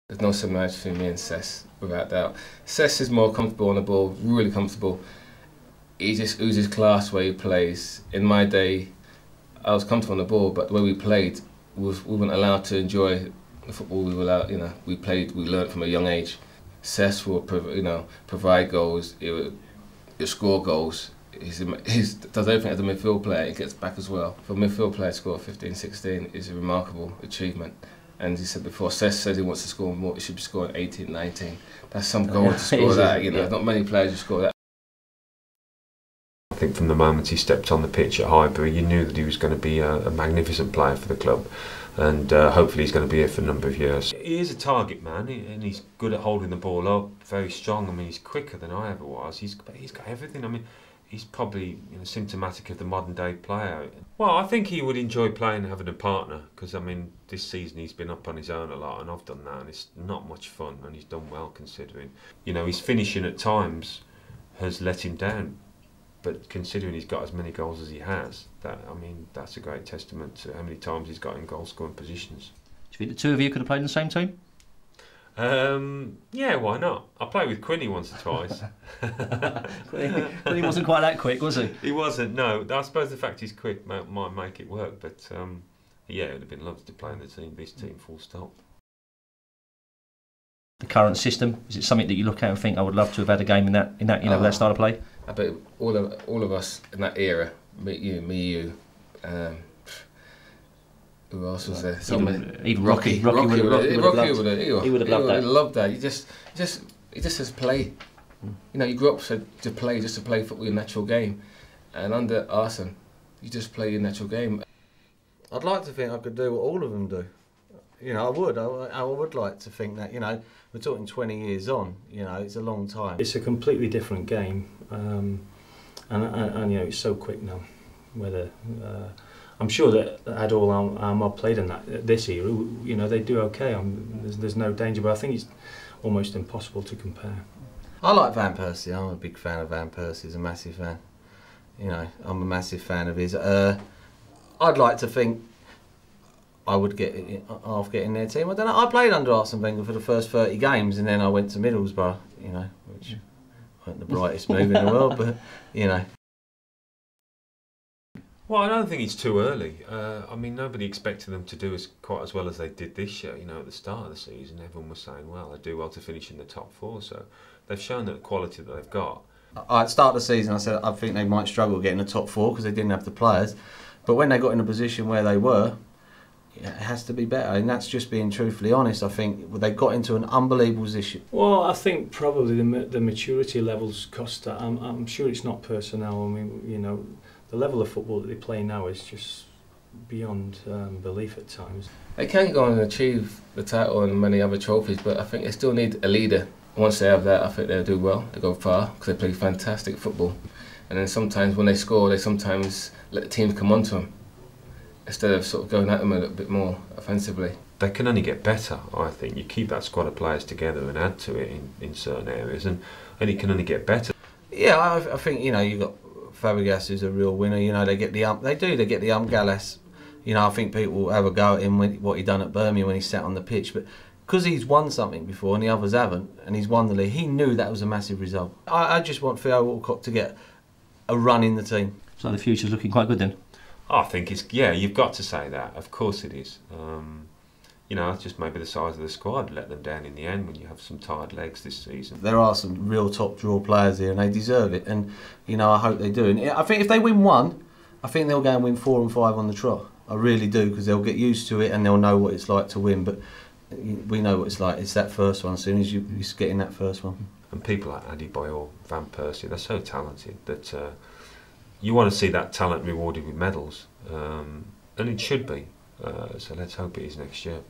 There's no similarity between me and Cess, without doubt. Cess is more comfortable on the ball, really comfortable. He just oozes class where he plays. In my day, I was comfortable on the ball, but the way we played, we weren't allowed to enjoy the football we were allowed. We learned from a young age. Cess will, provide goals. He'll score goals. He does everything as a midfield player. He gets back as well. For a midfield player to score 15, 16 is a remarkable achievement. And as he said before, Cess says he wants to score more. He should be scoring 18, 19. That's some goal to score that. Not many players who score that. I think from the moment he stepped on the pitch at Highbury, you knew that he was going to be a magnificent player for the club, and hopefully he's going to be here for a number of years. He is a target man, and he's good at holding the ball up, very strong. I mean, he's quicker than I ever was. He's got everything. I mean, he's probably symptomatic of the modern day player. Well, I think he would enjoy playing having a partner, because I mean, this season he's been up on his own a lot, and I've done that, and it's not much fun, and he's done well considering. His finishing at times has let him down. But considering he's got as many goals as he has, that's a great testament to how many times he's got in goal-scoring positions. Do you think the two of you could have played in the same team? Yeah, why not? I played with Quinny once or twice. He wasn't quite that quick, was he? He wasn't, no. I suppose the fact he's quick might make it work, but yeah, it would have been lovely to play in this team, full stop. The current system, is it something that you look at and think, I would love to have had a game in that that style of play? I bet all of us in that era, me, you, who else was there? Even Rocky would have loved that. He just says play. You grew up to play football, your natural game, and under Arsene, you just play your natural game. I'd like to think I could do what all of them do. I would like to think that, we're talking 20 years on, it's a long time. It's a completely different game, and it's so quick now. Whether I'm sure that had all our mob played in this era, they do okay. There's no danger, but I think it's almost impossible to compare. I like Van Persie. I'm a big fan of Van Persie. He's a massive fan. I'm a massive fan of his. I'd like to think I would get in their team. I don't know. I played under Arsene Wenger for the first 30 games, and then I went to Middlesbrough. Which weren't the brightest move in the world, but Well, I don't think it's too early. Nobody expected them to do quite as well as they did this year. At the start of the season, everyone was saying, well, they do well to finish in the top four. So they've shown that the quality that they've got. At the start of the season, I said I think they might struggle getting the top four because they didn't have the players. But when they got in a position where they were, it has to be better, and that's just being truthfully honest. I think they got into an unbelievable position. Well, I think probably the maturity levels cost that. I'm sure it's not personnel. The level of football that they play now is just beyond belief at times. They can go on and achieve the title and many other trophies, but I think they still need a leader. Once they have that, I think they'll do well. They go far because they play fantastic football. And then sometimes when they score, they sometimes let the teams come onto them, instead of sort of going at them a little bit more offensively. They can only get better, I think. You keep that squad of players together and add to it in certain areas, and it can only get better. Yeah, I think you've got Fabregas, who's a real winner. They get the Gallas. I think people have a go at him what he done at Birmingham when he sat on the pitch, but because he's won something before and the others haven't, and he's won the league, he knew that was a massive result. I just want Theo Walcott to get a run in the team. So the future's looking quite good then? I think you've got to say that. Of course it is. It's just maybe the size of the squad let them down in the end when you have some tired legs this season. There are some real top draw players here, and they deserve it. And I hope they do. And I think if they win one, I think they'll go and win 4 and 5 on the trot. I really do, because they'll get used to it and they'll know what it's like to win. But we know what it's like. It's that first one. As soon as you get in that first one. And people like Adebayor, Van Persie, they're so talented that you want to see that talent rewarded with medals, and it should be. So let's hope it is next year.